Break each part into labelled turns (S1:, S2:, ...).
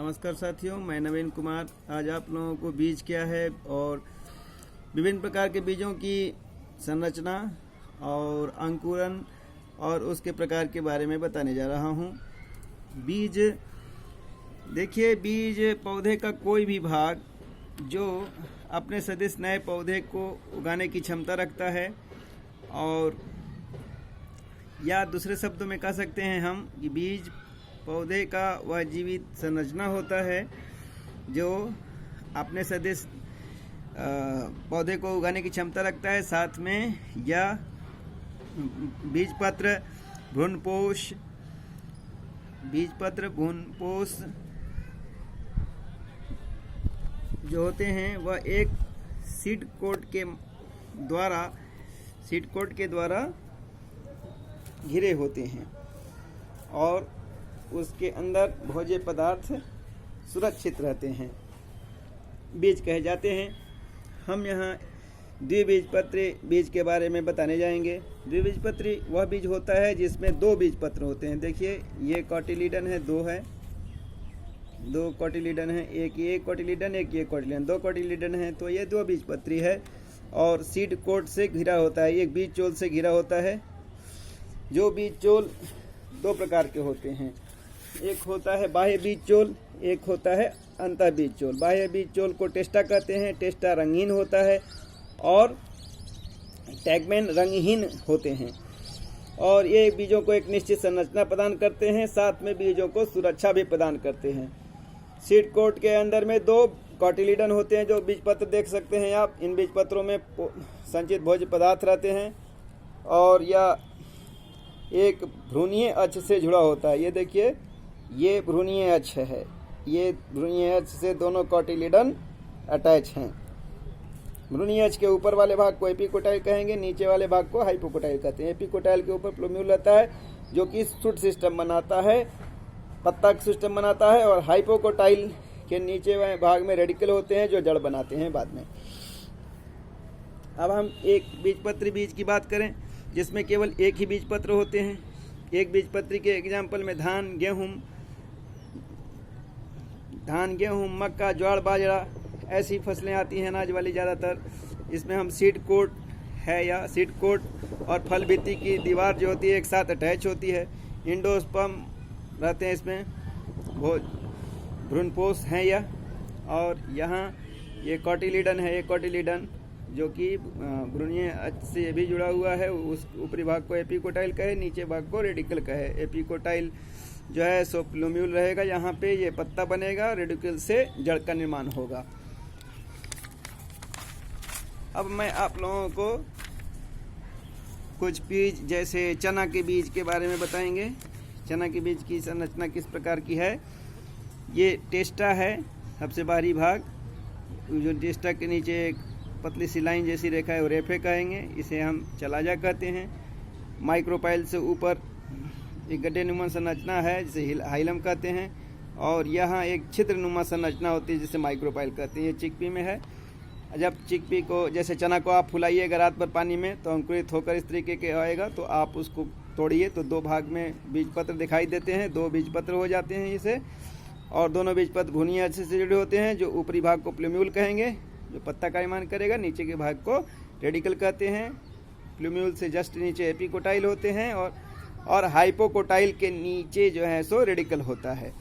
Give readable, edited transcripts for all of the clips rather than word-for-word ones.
S1: नमस्कार साथियों, मैं नवीन कुमार आज आप लोगों को बीज क्या है और विभिन्न प्रकार के बीजों की संरचना और अंकुरन और उसके प्रकार के बारे में बताने जा रहा हूं। बीज देखिए, बीज पौधे का कोई भी भाग जो अपने सदृश नए पौधे को उगाने की क्षमता रखता है, और या दूसरे शब्दों में कह सकते हैं हम कि बीज पौधे का वह जीवित संरचना होता है जो अपने सदृश पौधे को उगाने की क्षमता रखता है। साथ में यह बीजपत्र, भ्रूणपोष जो होते हैं वह एक सीड कोट के द्वारा घिरे होते हैं और उसके अंदर भोज्य पदार्थ सुरक्षित रहते हैं, बीज कहे जाते हैं। हम यहाँ द्विबीजपत्री बीज के बारे में बताने जाएंगे। द्विबीजपत्री वह बीज होता है जिसमें दो बीजपत्र होते हैं। देखिए, ये कोटिलीडन है, दो कोटिलीडन है, एक ये कोटिलीडन, एक ये कोटिलीडन, दो कोटिलीडन है, तो ये दो बीजपत्री है और सीड कोट से घिरा होता है, एक बीज चोल से घिरा होता है। जो बीज चोल दो प्रकार के होते हैं, एक होता है बाह्य बीज चोल, एक होता है अंतः बीज चोल। बाह्य बीज चोल को टेस्टा कहते हैं। टेस्टा रंगहीन होता है और टैगमैन रंगहीन होते हैं, और ये बीजों को एक निश्चित संरचना प्रदान करते हैं, साथ में बीजों को सुरक्षा भी प्रदान करते हैं। सीड कोट के अंदर में दो कोटिलीडन होते हैं जो बीजपत्र देख सकते हैं आप। इन बीजपत्रों में संचित भोज्य पदार्थ रहते हैं और यह एक भ्रूणीय अक्ष से जुड़ा होता है। ये देखिए, ये भ्रूणीय अक्ष है, ये भ्रूणीय अक्ष से दोनों कोटिलीडन अटैच हैं। भ्रूणीय अक्ष के ऊपर वाले भाग को एपिकोटाइल कहेंगे, नीचे वाले भाग को हाइपोकोटाइल कहते हैं। एपिकोटाइल के ऊपर प्लूम्यूल रहता है जो कि शूट सिस्टम बनाता है, पत्ता सिस्टम बनाता है, और हाइपोकोटाइल के नीचे वाले भाग में रेडिकल होते हैं जो जड़ बनाते हैं बाद में। अब हम एक बीजपत्री बीज की बात करें जिसमें केवल एक ही बीजपत्र होते हैं। एक बीजपत्री के एग्जाम्पल में धान, गेहूं, मक्का, ज्वार, बाजरा ऐसी फसलें आती हैं अनाज वाली ज़्यादातर। इसमें हम सीड कोट है या सीड कोट और फल भित्ति की दीवार जो होती है एक साथ अटैच होती है। इंडोस्पर्म रहते हैं इसमें, भ्रूणपोष हैं यह, और यहाँ ये कोटिलीडन है। ये कोटिलीडन जो कि भ्रूणीय अक्ष से भी जुड़ा हुआ है, उस ऊपरी भाग को एपिकोटाइल कहे, नीचे भाग को रेडिकल कहे। एपिकोटाइल जो है सो प्लूम्यूल रहेगा, यहाँ पे ये पत्ता बनेगा, रेडिकल से जड़ का निर्माण होगा। अब मैं आप लोगों को कुछ बीज जैसे चना के बीज के बारे में बताएंगे। चना के बीज की संरचना किस प्रकार की है। ये टेस्टा है, सबसे बाहरी भाग, जो टेस्टा के नीचे एक पतली सी लाइन जैसी रेखा है वो रेफे कहेंगे, इसे हम चलाजा कहते हैं। माइक्रोपाइल से ऊपर एक गड्ढे नुमा संरचना है जिसे हाइलम कहते हैं, और यहाँ एक छिद्र नुमा संरचना होती है जिसे माइक्रोपाइल कहते हैं। ये चिकपी में है। जब चिकपी को, जैसे चना को आप फुलाइएगा रात भर पानी में तो अंकुरित होकर इस तरीके के आएगा, तो आप उसको तोड़िए तो दो भाग में बीजपत्र दिखाई देते हैं, दो बीजपत्र हो जाते हैं इसे, और दोनों बीजपत्र भ्रूणीय अक्ष से जुड़े होते हैं। जो ऊपरी भाग को प्लूम्यूल कहेंगे जो पत्ता का निर्माण करेगा, नीचे के भाग को रेडिकल कहते हैं। प्लूम्यूल से जस्ट नीचे एपिकोटाइल होते हैं और हाइपोकोटाइल के नीचे जो है सो रेडिकल होता है।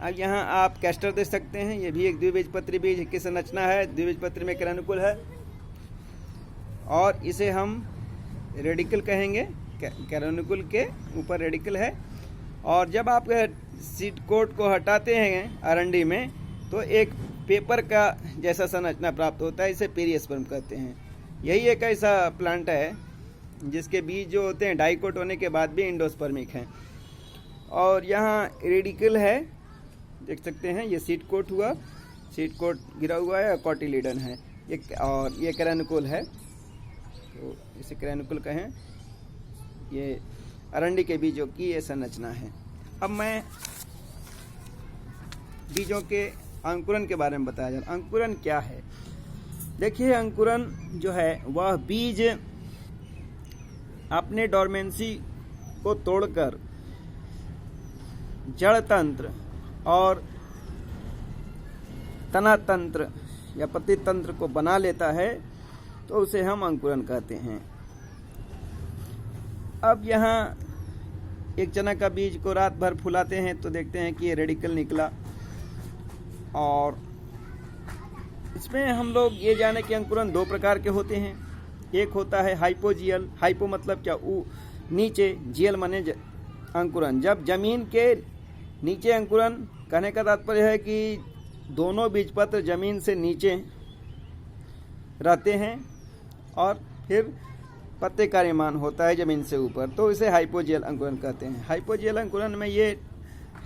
S1: अब यहाँ आप कैस्टर देख सकते हैं, ये भी एक द्विबीजपत्री बीज की संरचना है। द्विबीजपत्री में कैरानुकुल है और इसे हम रेडिकल कहेंगे। कैरानुकुल के ऊपर रेडिकल है, और जब आप सीड कोट को हटाते हैं अरंडी में तो एक पेपर का जैसा संरचना प्राप्त होता है, इसे पेरियोस्पर्म कहते हैं। यही एक ऐसा प्लांट है जिसके बीज जो होते हैं डाइकोट होने के बाद भी इंडोस्पर्मिक हैं। और यहाँ रेडिकल है, देख सकते हैं, ये सीड कोट हुआ, सीड कोट गिरा हुआ है और कोटिलीडन है, और ये कैरानुकुल है, तो इसे कैरानुकुल कहें। ये अरंडी के बीजों की ये संरचना है। अब मैं बीजों के अंकुरन के बारे में बताया जाए। अंकुरन क्या है? देखिए, अंकुरन जो है वह बीज अपने डोरमेंसी को तोड़कर जड़ तंत्र और तना तंत्र या पत्ती तंत्र को बना लेता है तो उसे हम अंकुरन कहते हैं। अब यहाँ एक चना का बीज को रात भर फुलाते हैं तो देखते हैं कि ये रेडिकल निकला, और इसमें हम लोग ये जाने कि अंकुरन दो प्रकार के होते हैं। एक होता है हाइपोजियल, हाइपो मतलब क्या, नीचे, जियल माने अंकुरन। जब जमीन के नीचे अंकुरन कहने का तात्पर्य है कि दोनों बीजपत्र जमीन से नीचे रहते हैं और फिर पत्ते का निर्माण होता है जमीन से ऊपर, तो इसे हाइपोजियल अंकुरन कहते हैं। हाइपोजियल अंकुरन में ये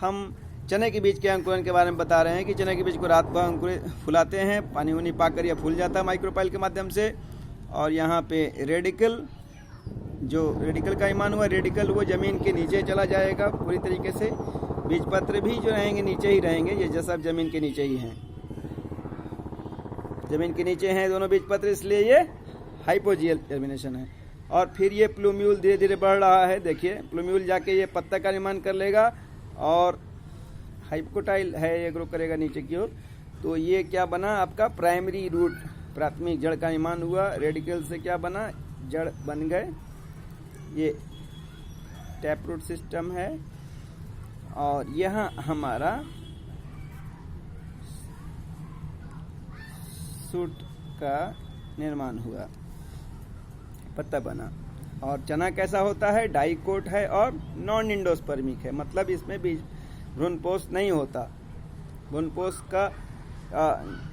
S1: हम चने के बीज के अंकुरन के बारे में बता रहे हैं कि चने के बीज को रात भर अंकुरित फुलाते हैं, पानी उनी पाकर यह फूल जाता है माइक्रोपाइल के माध्यम से, और यहाँ पे रेडिकल, जो रेडिकल का निर्माण हुआ, रेडिकल वो जमीन के नीचे चला जाएगा पूरी तरीके से। बीजपत्र भी जो रहेंगे नीचे ही रहेंगे, ये सब जमीन के नीचे ही हैं, जमीन के नीचे हैं दोनों बीजपत्र, इसलिए ये हाइपोजियल जर्मिनेशन है। और फिर ये प्लूम्यूल धीरे धीरे बढ़ रहा है, देखिए प्लूम्यूल जाके ये पत्ता का निर्माण कर लेगा और हाइपोटाइल है ये ग्रो करेगा नीचे की ओर, तो ये क्या बना आपका प्राइमरी रूट, प्राथमिक जड़ का निर्माण हुआ। रेडिकल से क्या बना, जड़ बन गए। ये टैप रूट सिस्टम है और यहाँ हमारा सूट का निर्माण हुआ, पत्ता बना। और चना कैसा होता है, डाइकोट है और नॉन इंडोस्पर्मिक है, मतलब इसमें बीज भ्रूणपोष नहीं होता। भ्रूणपोष का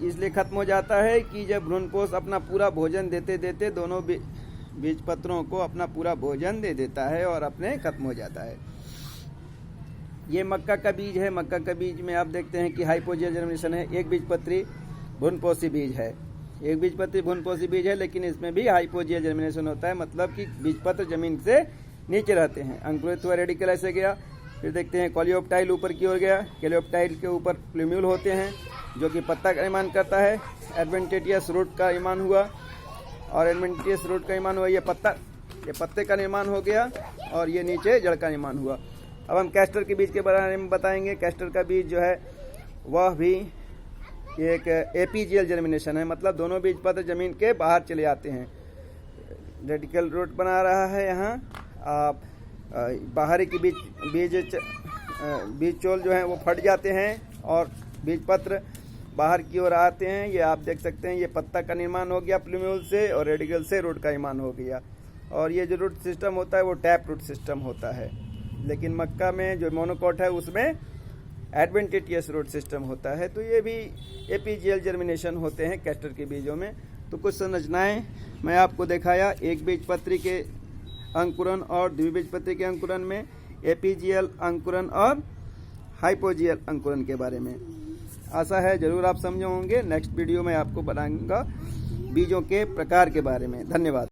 S1: इसलिए खत्म हो जाता है कि जब भ्रूणपोष अपना पूरा भोजन देते देते दोनों बीज पत्रों को अपना पूरा भोजन दे देता है और अपने खत्म हो जाता है। ये मक्का का बीज है, मक्का का बीज में आप देखते हैं कि हाइपोजियल जर्मिनेशन है, एक बीजपत्री भ्रूणपोषी बीज है, एक बीजपत्री भ्रूणपोषी बीज है, लेकिन इसमें भी हाइपोजियल जर्मिनेशन होता है, मतलब कि बीजपत्र जमीन से नीचे रहते हैं। अंकुरित हुआ रेडिकल ऐसे गया, फिर देखते हैं कोलियोप्टाइल ऊपर की ओर गया, कोलियोप्टाइल के ऊपर प्लूम्यूल होते हैं जो कि पत्ता का निर्माण करता है। एडवेंटिशियस रूट का निर्माण हुआ, और एडवेंटिशियस रूट का निर्माण हुआ, ये पत्ते का निर्माण हो गया, और ये नीचे जड़ का निर्माण हुआ। अब हम कैस्टर के बीज के बारे में बताएंगे। कैस्टर का बीज जो है वह भी एक एपीजियल जर्मिनेशन है, मतलब दोनों बीज पत्र जमीन के बाहर चले आते हैं। रेडिकल रूट बना रहा है यहाँ, आप बाहरी की बीज चोल जो है वो फट जाते हैं और बीज पत्र बाहर की ओर आते हैं। ये आप देख सकते हैं, ये पत्ता का निर्माण हो गया प्लूम्यूल से, और रेडिकल से रूट का निर्माण हो गया। और ये जो रूट सिस्टम होता है वो टैप रूट सिस्टम होता है, लेकिन मक्का में जो मोनोकोट है उसमें एडवेंटिशियस रूट सिस्टम होता है। तो ये भी एपीजियल जर्मिनेशन होते हैं कैस्टर के बीजों में। तो कुछ संरचनाएं मैं आपको दिखाया, एक बीजपत्री के अंकुरन और द्विबीजपत्री के अंकुरन में, एपीजियल अंकुरन और हाइपोजियल अंकुरन के बारे में। आशा है जरूर आप समझे होंगे। नेक्स्ट वीडियो में आपको बताऊंगा बीजों के प्रकार के बारे में। धन्यवाद।